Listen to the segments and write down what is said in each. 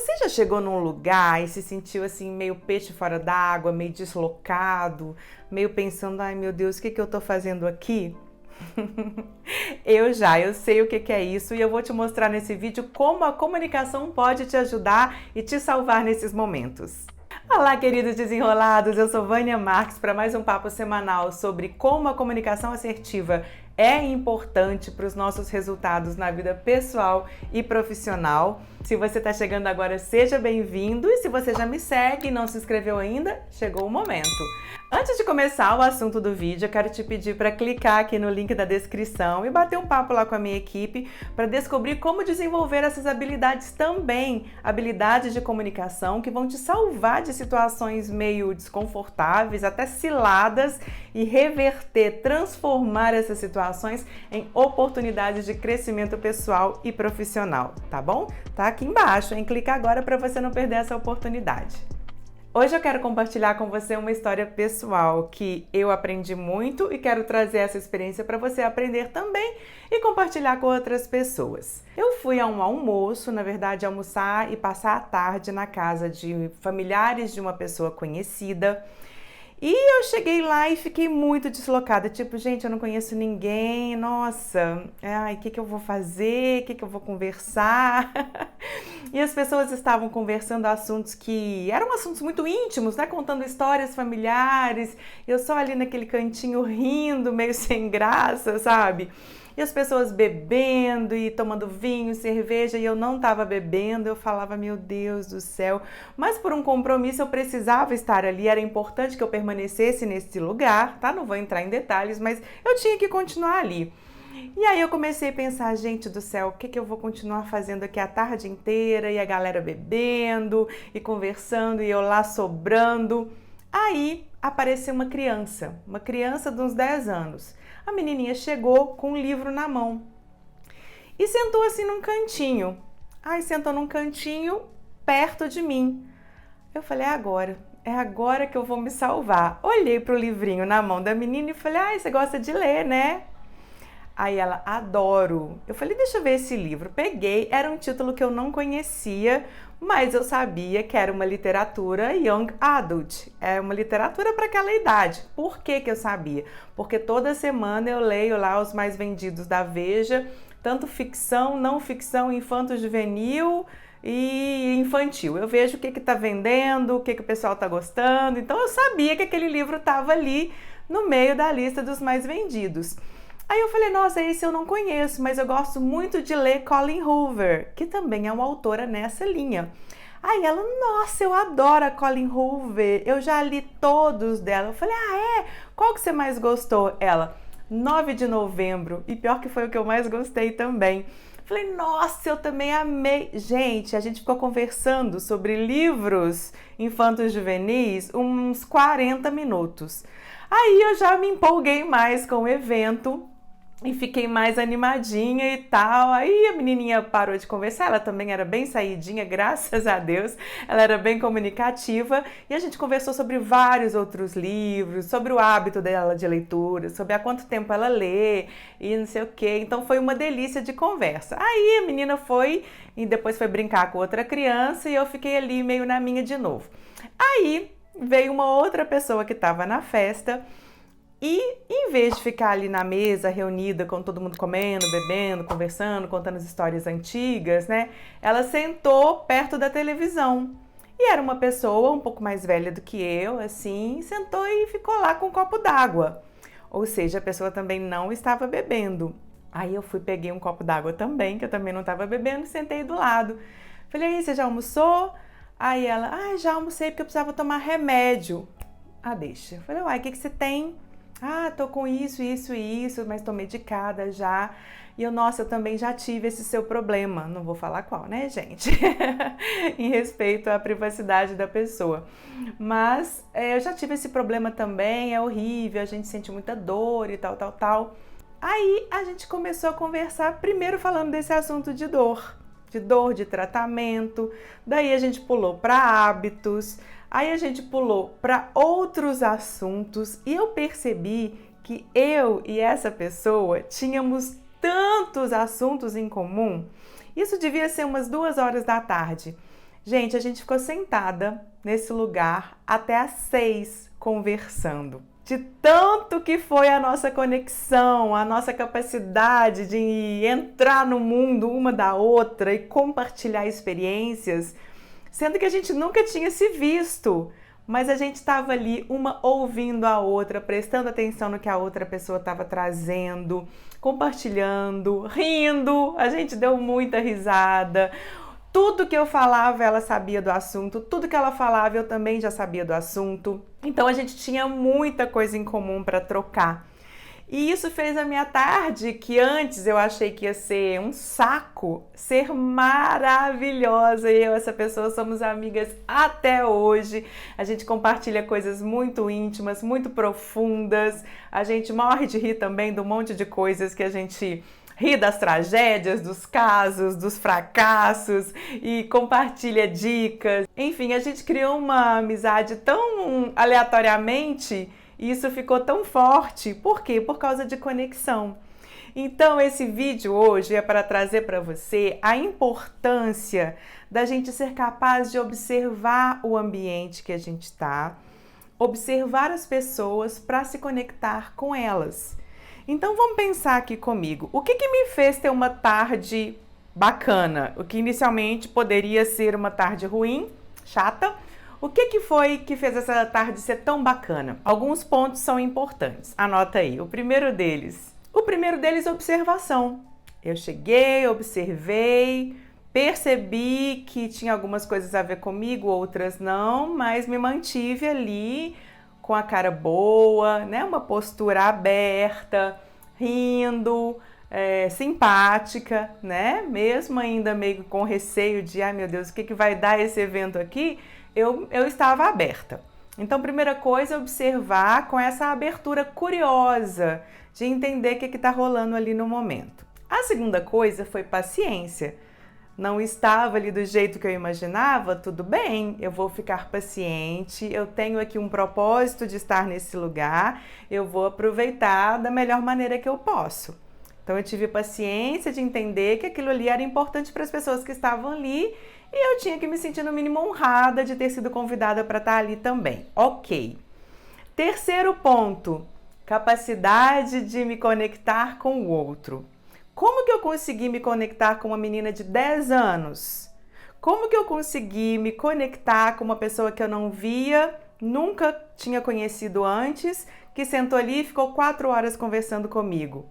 Você já chegou num lugar e se sentiu assim meio peixe fora d'água, meio deslocado, meio pensando, ai meu Deus, o que eu tô fazendo aqui? Eu sei o que é isso e eu vou te mostrar nesse vídeo como a comunicação pode te ajudar e te salvar nesses momentos. Olá, queridos desenrolados, eu sou Vânia Marques para mais um papo semanal sobre como a comunicação assertiva é importante para os nossos resultados na vida pessoal e profissional. Se você está chegando agora, seja bem-vindo, e se você já me segue e não se inscreveu ainda, chegou o momento. Antes de começar o assunto do vídeo, eu quero te pedir para clicar aqui no link da descrição e bater um papo lá com a minha equipe para descobrir como desenvolver essas habilidades também, habilidades de comunicação que vão te salvar de situações meio desconfortáveis, até ciladas, e reverter, transformar essas situações em oportunidades de crescimento pessoal e profissional, tá bom? Tá aqui embaixo, hein? Clica agora para você não perder essa oportunidade. Hoje eu quero compartilhar com você uma história pessoal que eu aprendi muito e quero trazer essa experiência para você aprender também e compartilhar com outras pessoas. Eu fui a um almoço, na verdade almoçar e passar a tarde na casa de familiares de uma pessoa conhecida. E eu cheguei lá e fiquei muito deslocada, tipo, gente, eu não conheço ninguém, nossa, ai, o que eu vou fazer, o que eu vou conversar? E as pessoas estavam conversando assuntos que eram assuntos muito íntimos, né, contando histórias familiares, eu só ali naquele cantinho rindo, meio sem graça, sabe? E as pessoas bebendo e tomando vinho, cerveja, e eu não estava bebendo, eu falava, meu Deus do céu. Mas por um compromisso eu precisava estar ali, era importante que eu permanecesse nesse lugar, tá? Não vou entrar em detalhes, mas eu tinha que continuar ali. E aí eu comecei a pensar, gente do céu, o que eu vou continuar fazendo aqui a tarde inteira? E a galera bebendo e conversando e eu lá sobrando. Aí apareceu uma criança de uns 10 anos. A menininha chegou com um livro na mão e sentou assim num cantinho. Aí sentou num cantinho perto de mim. Eu falei, é agora que eu vou me salvar. Olhei para o livrinho na mão da menina e falei, você gosta de ler, né? Aí ela, adoro. Eu falei, deixa eu ver esse livro. Peguei, era um título que eu não conhecia, mas eu sabia que era uma literatura young adult, é uma literatura para aquela idade. Por que eu sabia? Porque toda semana eu leio lá os mais vendidos da Veja, tanto ficção, não ficção, infanto-juvenil e infantil. Eu vejo o que está vendendo, o que o pessoal está gostando, então eu sabia que aquele livro estava ali no meio da lista dos mais vendidos. Aí eu falei, nossa, esse eu não conheço, mas eu gosto muito de ler Colleen Hoover, que também é uma autora nessa linha. Aí ela, nossa, eu adoro a Colleen Hoover, eu já li todos dela. Eu falei, Qual que você mais gostou? Ela, 9 de novembro, e pior que foi o que eu mais gostei também. Falei, nossa, eu também amei. Gente, a gente ficou conversando sobre livros infantos juvenis uns 40 minutos. Aí eu já me empolguei mais com o evento e fiquei mais animadinha e tal. Aí a menininha parou de conversar, ela também era bem saidinha, graças a Deus, ela era bem comunicativa e a gente conversou sobre vários outros livros, sobre o hábito dela de leitura, sobre há quanto tempo ela lê e não sei o que. Então foi uma delícia de conversa. Aí a menina foi e depois foi brincar com outra criança e eu fiquei ali meio na minha de novo. Aí veio uma outra pessoa que estava na festa e, em vez de ficar ali na mesa, reunida, com todo mundo comendo, bebendo, conversando, contando as histórias antigas, né? Ela sentou perto da televisão. E era uma pessoa um pouco mais velha do que eu, assim, sentou e ficou lá com um copo d'água. Ou seja, a pessoa também não estava bebendo. Aí eu peguei um copo d'água também, que eu também não estava bebendo, e sentei do lado. Falei, aí, você já almoçou? Aí ela, já almocei porque eu precisava tomar remédio. Deixa. Eu falei, o que você tem? Tô com isso, mas tô medicada já. E eu também já tive esse seu problema. Não vou falar qual, né, gente? Em respeito à privacidade da pessoa. Mas eu já tive esse problema também, é horrível, a gente sente muita dor e tal. Aí a gente começou a conversar, primeiro falando desse assunto de dor, de tratamento, daí a gente pulou para hábitos, aí a gente pulou para outros assuntos e eu percebi que eu e essa pessoa tínhamos tantos assuntos em comum. Isso devia ser umas 2 horas da tarde. Gente, a gente ficou sentada nesse lugar até às 6 conversando. De tanto que foi a nossa conexão, a nossa capacidade de entrar no mundo uma da outra e compartilhar experiências, sendo que a gente nunca tinha se visto, mas a gente estava ali, uma ouvindo a outra, prestando atenção no que a outra pessoa estava trazendo, compartilhando, rindo, a gente deu muita risada. Tudo que eu falava, ela sabia do assunto. Tudo que ela falava, eu também já sabia do assunto. Então, a gente tinha muita coisa em comum para trocar. E isso fez a minha tarde, que antes eu achei que ia ser um saco, ser maravilhosa. E eu e essa pessoa somos amigas até hoje. A gente compartilha coisas muito íntimas, muito profundas. A gente morre de rir também de um monte de coisas que a gente ri das tragédias, dos casos, dos fracassos e compartilha dicas. Enfim, a gente criou uma amizade tão aleatoriamente e isso ficou tão forte. Por quê? Por causa de conexão. Então, esse vídeo hoje é para trazer para você a importância da gente ser capaz de observar o ambiente que a gente está, observar as pessoas para se conectar com elas. Então vamos pensar aqui comigo, o que me fez ter uma tarde bacana? O que inicialmente poderia ser uma tarde ruim, chata? O que foi que fez essa tarde ser tão bacana? Alguns pontos são importantes, anota aí. O primeiro deles, observação. Eu cheguei, observei, percebi que tinha algumas coisas a ver comigo, outras não, mas me mantive ali com a cara boa, né? Uma postura aberta, rindo, simpática, né? Mesmo ainda meio com receio de, ai meu Deus, o que vai dar esse evento aqui? Eu estava aberta. Então, primeira coisa, observar com essa abertura curiosa de entender o que está rolando ali no momento. A segunda coisa foi paciência. Não estava ali do jeito que eu imaginava, tudo bem, eu vou ficar paciente, eu tenho aqui um propósito de estar nesse lugar, eu vou aproveitar da melhor maneira que eu posso. Então eu tive paciência de entender que aquilo ali era importante para as pessoas que estavam ali e eu tinha que me sentir no mínimo honrada de ter sido convidada para estar ali também. Ok. Terceiro ponto, capacidade de me conectar com o outro. Como que eu consegui me conectar com uma menina de 10 anos? Como que eu consegui me conectar com uma pessoa que eu não via, nunca tinha conhecido antes, que sentou ali e ficou 4 horas conversando comigo?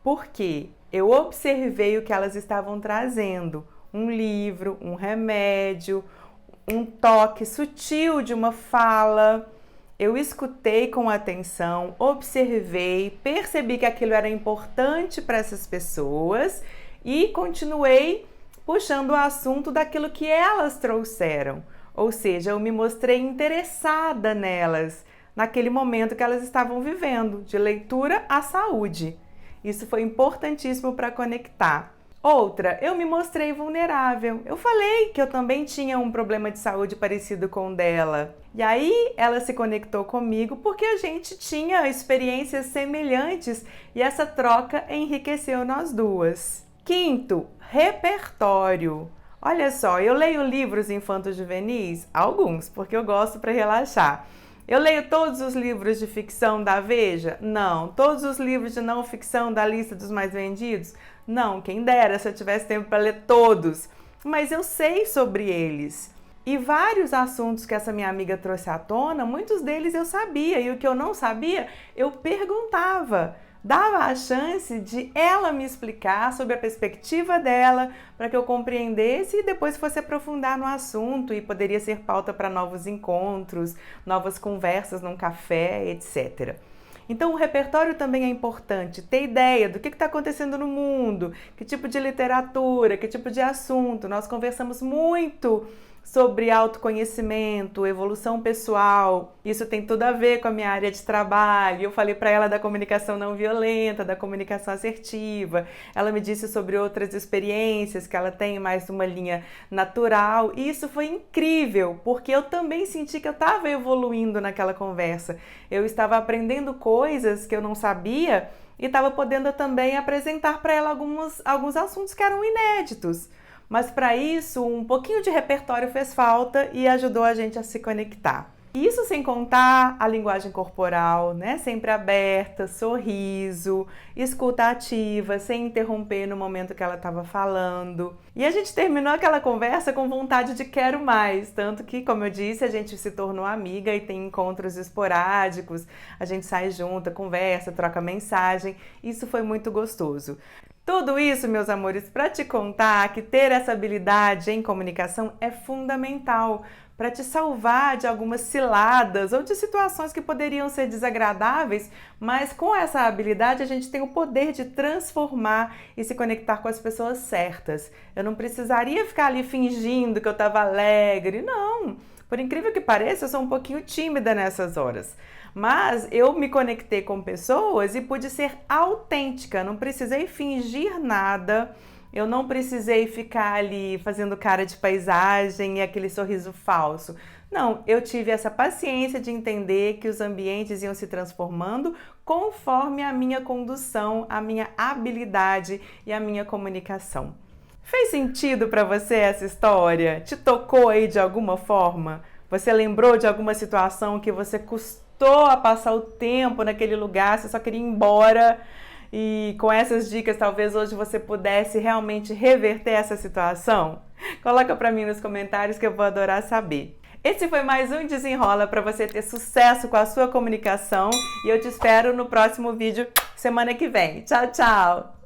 Porque eu observei o que elas estavam trazendo. Um livro, um remédio, um toque sutil de uma fala. Eu escutei com atenção, observei, percebi que aquilo era importante para essas pessoas e continuei puxando o assunto daquilo que elas trouxeram. Ou seja, eu me mostrei interessada nelas, naquele momento que elas estavam vivendo, de leitura à saúde. Isso foi importantíssimo para conectar. Outra, eu me mostrei vulnerável. Eu falei que eu também tinha um problema de saúde parecido com o dela. E aí ela se conectou comigo porque a gente tinha experiências semelhantes e essa troca enriqueceu nós duas. Quinto, repertório. Olha só, eu leio livros infanto-juvenis? Alguns, porque eu gosto para relaxar. Eu leio todos os livros de ficção da Veja? Não. Todos os livros de não ficção da lista dos mais vendidos? Não, quem dera se eu tivesse tempo para ler todos. Mas eu sei sobre eles. E vários assuntos que essa minha amiga trouxe à tona, muitos deles eu sabia. E o que eu não sabia, eu perguntava. Dava a chance de ela me explicar sobre a perspectiva dela para que eu compreendesse e depois fosse aprofundar no assunto e poderia ser pauta para novos encontros, novas conversas num café, etc. Então o repertório também é importante, ter ideia do que está acontecendo no mundo, que tipo de literatura, que tipo de assunto. Nós conversamos muito sobre autoconhecimento, evolução pessoal. Isso tem tudo a ver com a minha área de trabalho. Eu falei para ela da comunicação não violenta, da comunicação assertiva. Ela me disse sobre outras experiências que ela tem mais uma linha natural. E isso foi incrível, porque eu também senti que eu estava evoluindo naquela conversa. Eu estava aprendendo coisas que eu não sabia e estava podendo também apresentar para ela alguns assuntos que eram inéditos. Mas para isso, um pouquinho de repertório fez falta e ajudou a gente a se conectar. Isso sem contar a linguagem corporal, né? Sempre aberta, sorriso, escuta ativa, sem interromper no momento que ela estava falando. E a gente terminou aquela conversa com vontade de quero mais, tanto que, como eu disse, a gente se tornou amiga e tem encontros esporádicos, a gente sai junta, conversa, troca mensagem. Isso foi muito gostoso. Tudo isso, meus amores, para te contar que ter essa habilidade em comunicação é fundamental para te salvar de algumas ciladas ou de situações que poderiam ser desagradáveis, mas com essa habilidade a gente tem o poder de transformar e se conectar com as pessoas certas. Eu não precisaria ficar ali fingindo que eu estava alegre, não. Por incrível que pareça, eu sou um pouquinho tímida nessas horas. Mas eu me conectei com pessoas e pude ser autêntica, não precisei fingir nada. Eu não precisei ficar ali fazendo cara de paisagem e aquele sorriso falso. Não, eu tive essa paciência de entender que os ambientes iam se transformando conforme a minha condução, a minha habilidade e a minha comunicação. Fez sentido para você essa história? Te tocou aí de alguma forma? Você lembrou de alguma situação que você custou a passar o tempo naquele lugar, você só queria ir embora? E com essas dicas, talvez hoje você pudesse realmente reverter essa situação? Coloca para mim nos comentários que eu vou adorar saber. Esse foi mais um Desenrola para você ter sucesso com a sua comunicação e eu te espero no próximo vídeo semana que vem. Tchau, tchau!